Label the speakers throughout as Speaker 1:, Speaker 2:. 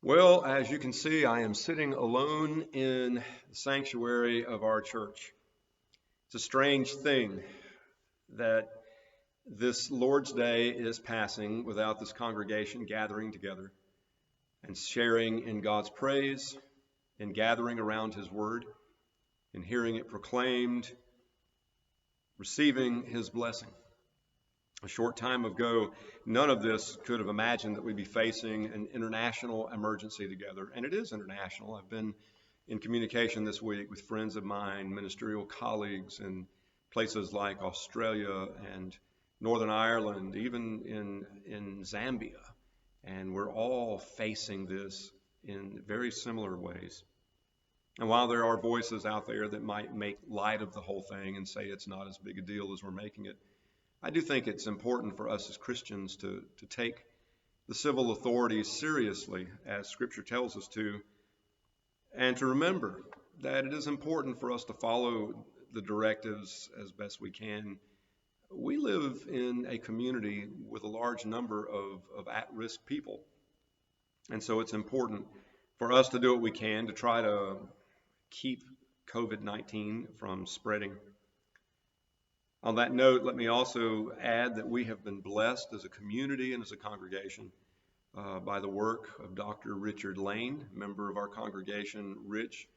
Speaker 1: Well, as you can see, I am sitting alone in the sanctuary of our church. It's a strange thing that this Lord's Day is passing without this congregation gathering together and sharing in God's praise and gathering around His Word and hearing it proclaimed, receiving His blessing. A short time ago, none of this could have imagined that we'd be facing an international emergency together. And it is international. I've been in communication this week with friends of mine, ministerial colleagues in places like Australia and Northern Ireland, even in Zambia. And we're all facing this in very similar ways. And while there are voices out there that might make light of the whole thing and say it's not as big a deal as we're making it, I do think it's important for us as Christians to take the civil authorities seriously, as Scripture tells us to, and to remember that it is important for us to follow the directives as best we can. We live in a community with a large number of at-risk people, and so it's important for us to do what we can to try to keep COVID-19 from spreading. On that note, let me also add that we have been blessed as a community and as a congregation by the work of Dr. Richard Lane, member of our congregation. Rich,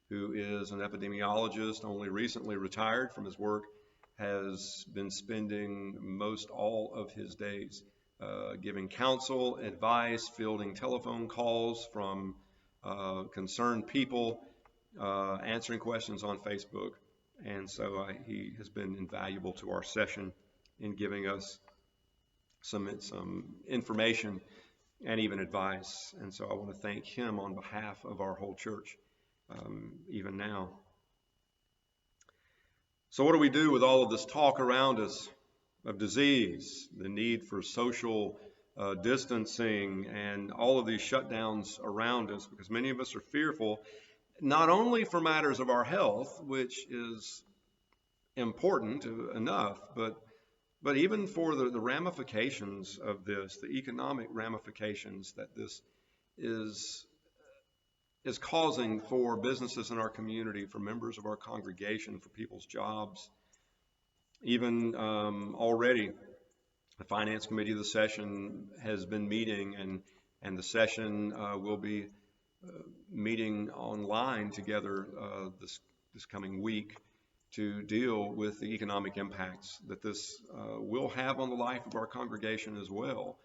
Speaker 1: who is an epidemiologist, only recently retired from his work, has been spending most all of his days giving counsel, advice, fielding telephone calls from concerned people, answering questions on Facebook. And so he has been invaluable to our session in giving us some information and even advice. And so I want to thank him on behalf of our whole church, even now. So what do we do with all of this talk around us of disease, the need for social distancing, and all of these shutdowns around us? Because many of us are fearful, not only for matters of our health, which is important enough, but even for the ramifications of this, the economic ramifications that this is causing for businesses in our community, for members of our congregation, for people's jobs. Even already, the Finance Committee of the session has been meeting, and the session will be meeting online together this coming week to deal with the economic impacts that this will have on the life of our congregation as well.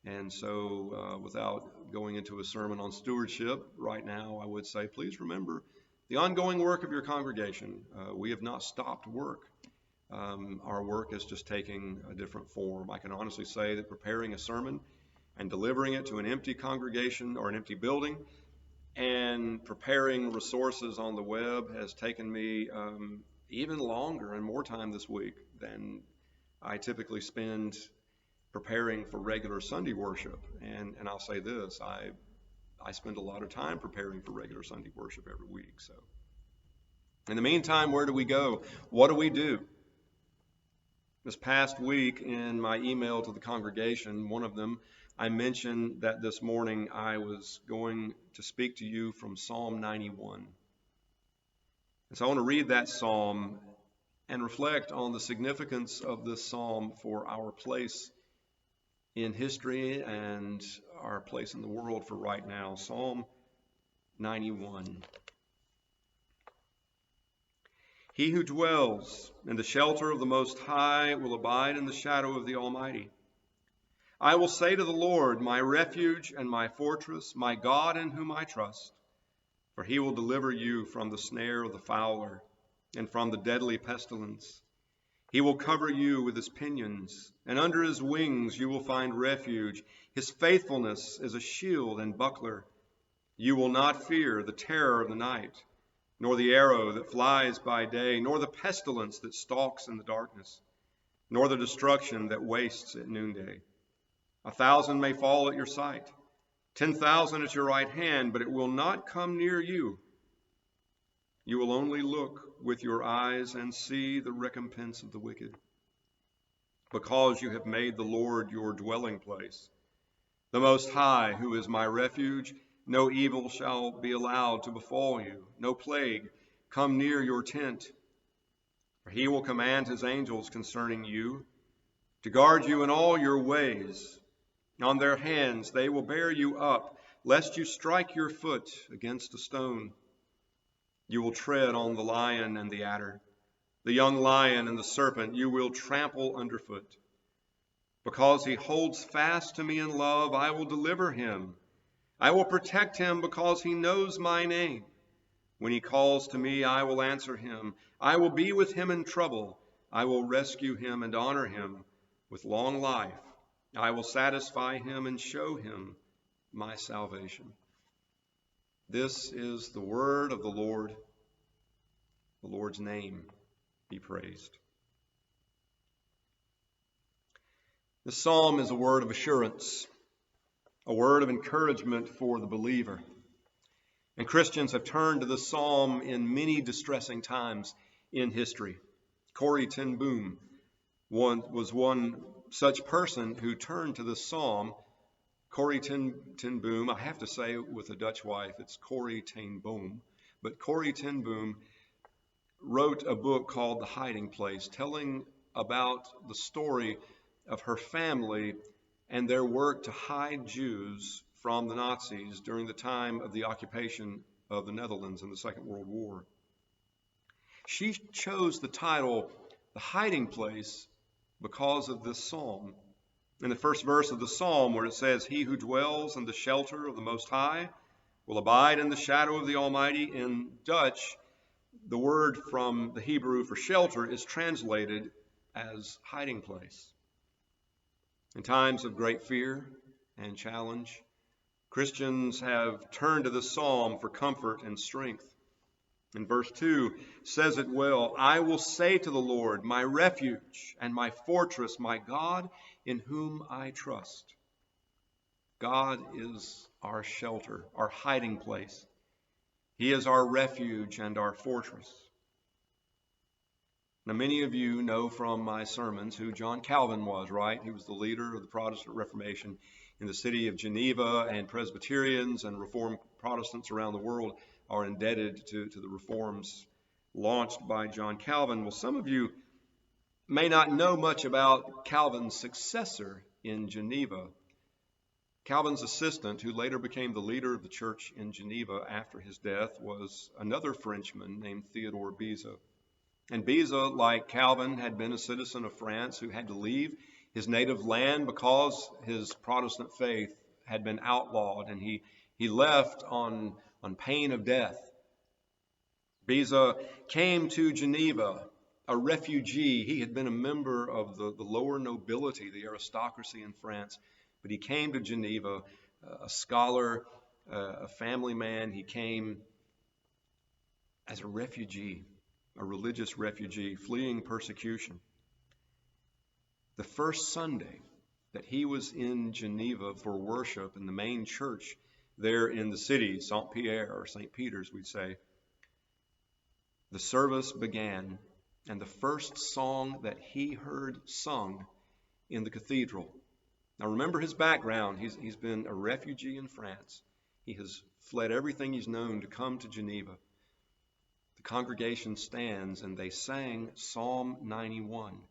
Speaker 1: And so without going into a sermon on stewardship right now, I would say, please remember the ongoing work of your congregation. We have not stopped work. Our work is just taking a different form. I can honestly say that preparing a sermon and delivering it to an empty congregation or an empty building and preparing resources on the web has taken me even longer and more time this week than I typically spend preparing for regular Sunday worship. And I'll say this, I spend a lot of time preparing for regular Sunday worship every week. So in the meantime, where do we go? What do we do? This past week in my email to the congregation, one of them, I mentioned that this morning I was going to speak to you from Psalm 91. And so I want to read that psalm and reflect on the significance of this psalm for our place in history and our place in the world for right now. Psalm 91. He who dwells in the shelter of the Most High will abide in the shadow of the Almighty. I will say to the Lord, my refuge and my fortress, my God in whom I trust. For he will deliver you from the snare of the fowler and from the deadly pestilence. He will cover you with his pinions, and under his wings you will find refuge. His faithfulness is a shield and buckler. You will not fear the terror of the night, nor the arrow that flies by day, nor the pestilence that stalks in the darkness, nor the destruction that wastes at noonday. 1,000 may fall at your sight, 10,000 at your right hand, but it will not come near you. You will only look with your eyes and see the recompense of the wicked. Because you have made the Lord your dwelling place, the Most High, who is my refuge, No evil shall be allowed to befall you, no plague come near your tent. For he will command his angels concerning you, to guard you in all your ways. On their hands they will bear you up, lest you strike your foot against a stone. You will tread on the lion and the adder, the young lion and the serpent you will trample underfoot. Because he holds fast to me in love, I will deliver him. I will protect him because he knows my name. When he calls to me, I will answer him. I will be with him in trouble. I will rescue him and honor him with long life. I will satisfy him and show him my salvation. This is the word of the Lord. The Lord's name be praised. The psalm is a word of assurance, a word of encouragement for the believer. And Christians have turned to the psalm in many distressing times in history. Corrie ten Boom was one such person who turned to the psalm. Corrie ten Boom, I have to say with a Dutch wife, it's Corrie ten Boom. But Corrie ten Boom wrote a book called The Hiding Place, telling about the story of her family and their work to hide Jews from the Nazis during the time of the occupation of the Netherlands in the Second World War. She chose the title, The Hiding Place, because of this psalm. In the first verse of the psalm, where it says, "He who dwells in the shelter of the Most High will abide in the shadow of the Almighty," in Dutch, the word from the Hebrew for shelter is translated as hiding place. In times of great fear and challenge, Christians have turned to the psalm for comfort and strength. In verse 2 says it well, "I will say to the Lord, my refuge and my fortress, my God, in whom I trust." God is our shelter, our hiding place. He is our refuge and our fortress. Now, many of you know from my sermons who John Calvin was, right? He was the leader of the Protestant Reformation in the city of Geneva, and Presbyterians and Reformed Protestants around the world are indebted to the reforms launched by John Calvin. Well, some of you may not know much about Calvin's successor in Geneva. Calvin's assistant, who later became the leader of the church in Geneva after his death, was another Frenchman named Theodore Beza. And Beza, like Calvin, had been a citizen of France who had to leave his native land because his Protestant faith had been outlawed, and he left on pain of death. Beza came to Geneva, a refugee. He had been a member of the lower nobility, the aristocracy in France, but he came to Geneva, a scholar, a family man. He came as a refugee, a religious refugee fleeing persecution. The first Sunday that he was in Geneva for worship in the main church there in the city, Saint Pierre, or St. Peter's, we'd say, the service began, and the first song that he heard sung in the cathedral. Now remember his background. He's been a refugee in France. He has fled everything he's known to come to Geneva. The congregation stands, and they sang Psalm 91.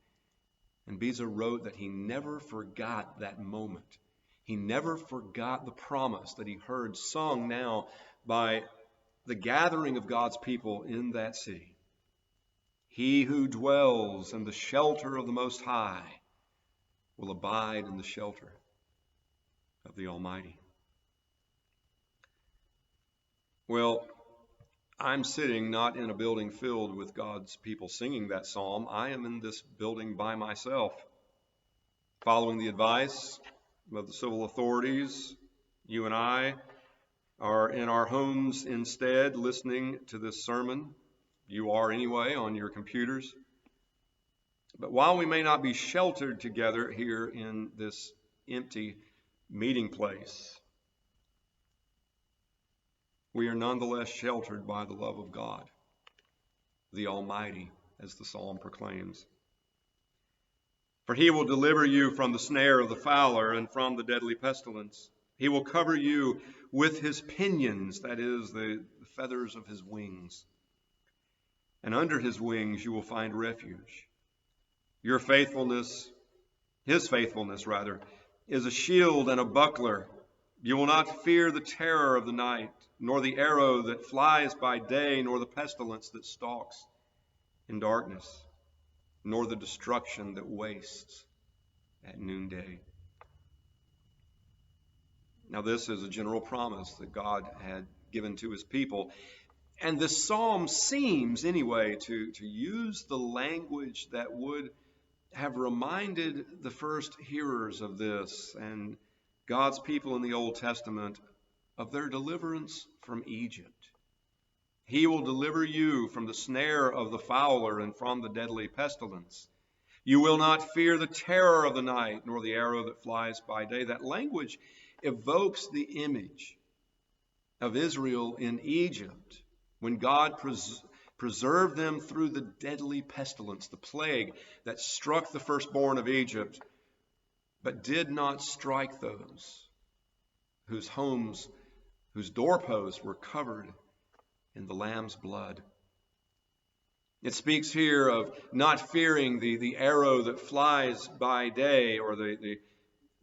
Speaker 1: And Beza wrote that he never forgot that moment. He never forgot the promise that he heard sung now by the gathering of God's people in that city. He who dwells in the shelter of the Most High will abide in the shelter of the Almighty. Well, I'm sitting not in a building filled with God's people singing that psalm. I am in this building by myself, following the advice of the civil authorities. You and I are in our homes instead, listening to this sermon. You are anyway on your computers. But while we may not be sheltered together here in this empty meeting place, we are nonetheless sheltered by the love of God, the Almighty, as the psalm proclaims. For he will deliver you from the snare of the fowler and from the deadly pestilence. He will cover you with his pinions, that is, the feathers of his wings. And under his wings you will find refuge. Your faithfulness, his faithfulness rather, is a shield and a buckler. You will not fear the terror of the night, nor the arrow that flies by day, nor the pestilence that stalks in darkness, nor the destruction that wastes at noonday. Now, this is a general promise that God had given to his people. And this psalm seems, anyway, to use the language that would have reminded the first hearers of this and God's people in the Old Testament of their deliverance from Egypt. He will deliver you from the snare of the fowler and from the deadly pestilence. You will not fear the terror of the night, nor the arrow that flies by day. That language evokes the image of Israel in Egypt when God preserved them through the deadly pestilence, the plague that struck the firstborn of Egypt, but did not strike those whose homes, whose doorposts were covered in the Lamb's blood. It speaks here of not fearing the arrow that flies by day, or the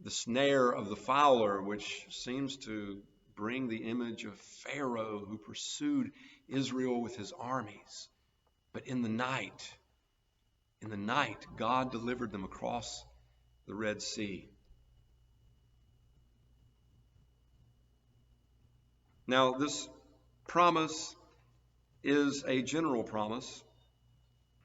Speaker 1: snare of the fowler, which seems to bring the image of Pharaoh who pursued Israel with his armies. But in the night, God delivered them across the Red Sea. Now, this promise is a general promise.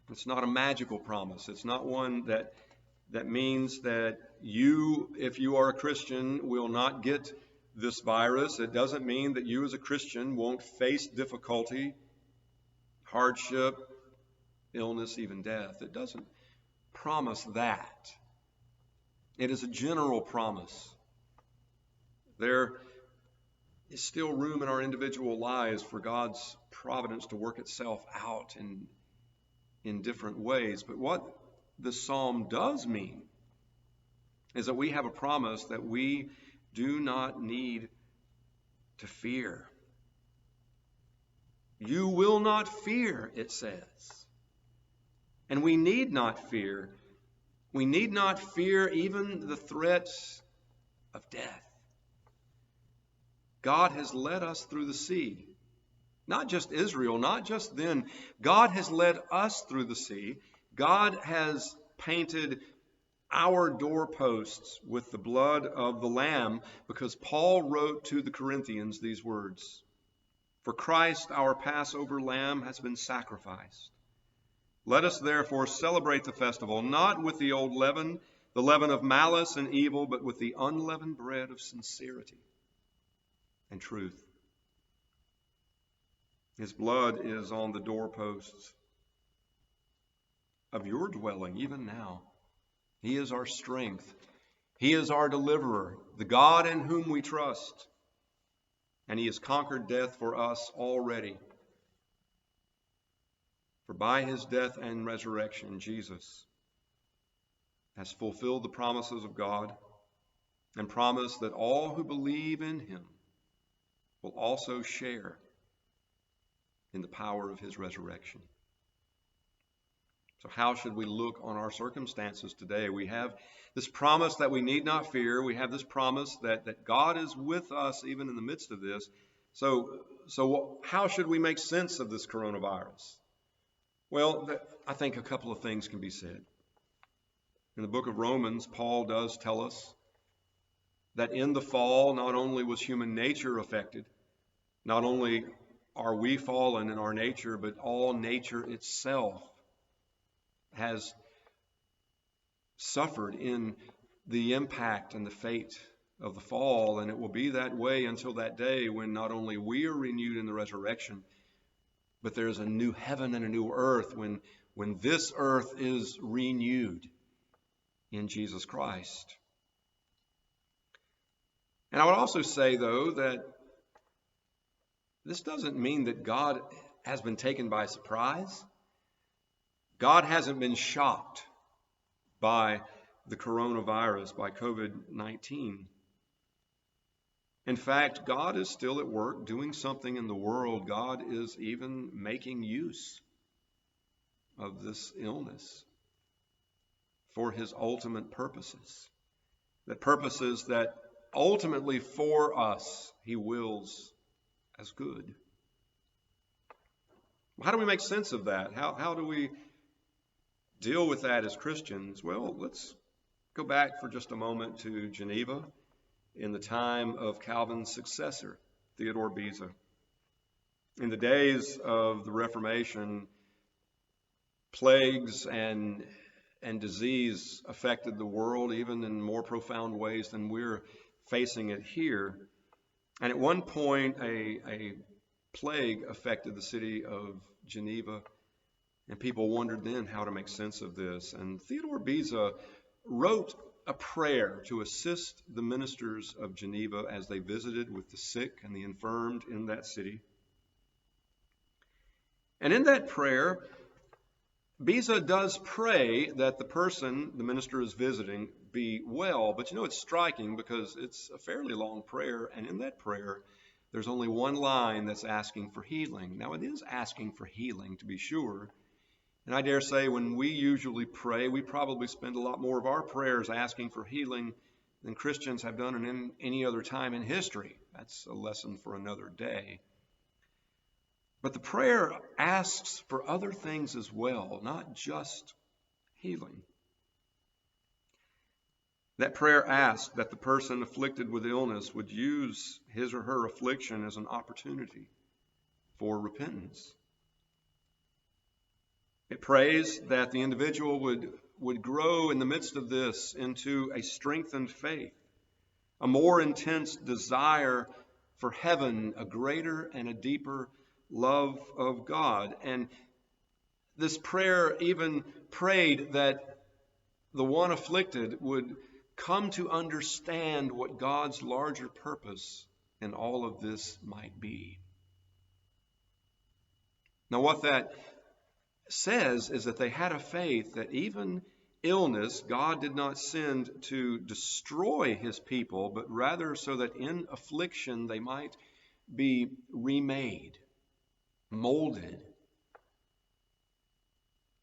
Speaker 1: It's not a magical promise. It's not one that means that you, if you are a Christian, will not get this virus. It doesn't mean that you as a Christian won't face difficulty, hardship, illness, even death. It doesn't promise that. It is a general promise. There is still room in our individual lives for God's providence to work itself out in different ways. But what the psalm does mean is that we have a promise that we do not need to fear. You will not fear, it says. And we need not fear. We need not fear even the threats of death. God has led us through the sea. Not just Israel, not just then. God has led us through the sea. God has painted our doorposts with the blood of the Lamb, because Paul wrote to the Corinthians these words: "For Christ, our Passover lamb, has been sacrificed. Let us therefore celebrate the festival, not with the old leaven, the leaven of malice and evil, but with the unleavened bread of sincerity and truth." His blood is on the doorposts of your dwelling even now. He is our strength. He is our deliverer, the God in whom we trust. And he has conquered death for us already. For by his death and resurrection, Jesus has fulfilled the promises of God and promised that all who believe in him will also share in the power of his resurrection. So how should we look on our circumstances today? We have this promise that we need not fear. We have this promise that God is with us even in the midst of this. So how should we make sense of this coronavirus? Well, I think a couple of things can be said. In the book of Romans, Paul does tell us that in the fall, not only was human nature affected, not only are we fallen in our nature, but all nature itself has suffered in the impact and the fate of the fall, and it will be that way until that day when not only we are renewed in the resurrection, but there's a new heaven and a new earth when this earth is renewed in Jesus Christ. And I would also say, though, that this doesn't mean that God has been taken by surprise. God hasn't been shocked by the coronavirus, by COVID-19. In fact, God is still at work doing something in the world. God is even making use of this illness for his ultimate purposes. The purposes that ultimately for us he wills as good. How do we make sense of that? How do we deal with that as Christians? Well, let's go back for just a moment to Geneva in the time of Calvin's successor, Theodore Beza. In the days of the Reformation, plagues and disease affected the world even in more profound ways than we're facing it here. And at one point, a plague affected the city of Geneva, and people wondered then how to make sense of this. And Theodore Beza wrote a prayer to assist the ministers of Geneva as they visited with the sick and the infirmed in that city. And in that prayer, Beza does pray that the person the minister is visiting be well. But it's striking because it's a fairly long prayer, and in that prayer, there's only one line that's asking for healing. Now, it is asking for healing, to be sure. And I dare say when we usually pray, we probably spend a lot more of our prayers asking for healing than Christians have done in any other time in history. That's a lesson for another day. But the prayer asks for other things as well, not just healing. That prayer asks that the person afflicted with illness would use his or her affliction as an opportunity for repentance. It prays that the individual would grow in the midst of this into a strengthened faith, a more intense desire for heaven, a greater and a deeper love of God. And this prayer even prayed that the one afflicted would come to understand what God's larger purpose in all of this might be. Now, what that says is that they had a faith that even illness God did not send to destroy his people, but rather so that in affliction they might be remade, molded,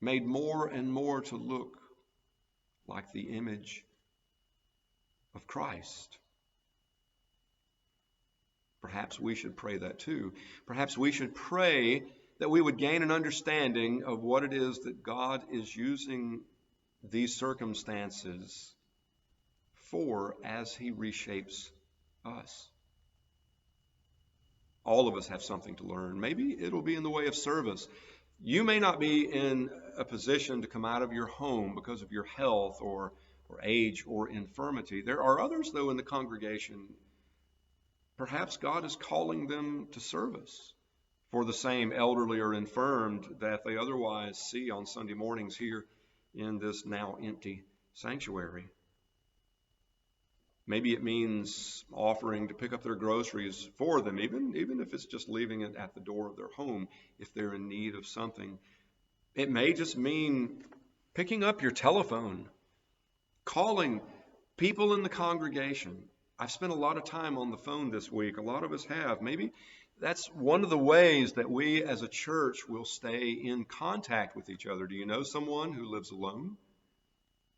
Speaker 1: made more and more to look like the image of Christ. Perhaps we should pray that too. Perhaps we should pray that we would gain an understanding of what it is that God is using these circumstances for as he reshapes us. All of us have something to learn. Maybe it'll be in the way of service. You may not be in a position to come out of your home because of your health or age or infirmity. There are others, though, in the congregation. Perhaps God is calling them to service for the same elderly or infirmed that they otherwise see on Sunday mornings here in this now empty sanctuary. Maybe it means offering to pick up their groceries for them, even if it's just leaving it at the door of their home if they're in need of something. It may just mean picking up your telephone, calling people in the congregation. I've spent a lot of time on the phone this week. A lot of us have. Maybe that's one of the ways that we as a church will stay in contact with each other. Do you know someone who lives alone?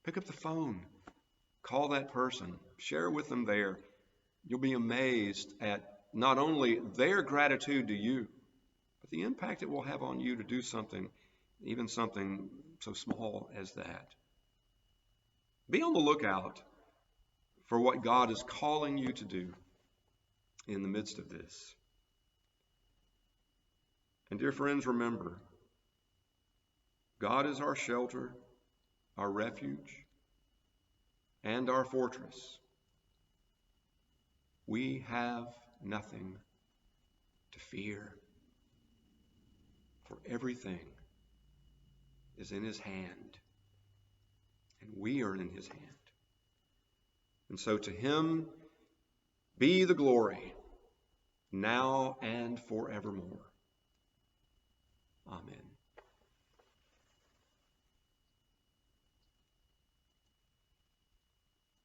Speaker 1: Pick up the phone. Call that person. Share with them there. You'll be amazed at not only their gratitude to you, but the impact it will have on you to do something, even something so small as that. Be on the lookout for what God is calling you to do in the midst of this. And dear friends, remember, God is our shelter, our refuge, and our fortress. We have nothing to fear, for everything is in his hand, and we are in his hand. And so to him be the glory, now and forevermore. Amen.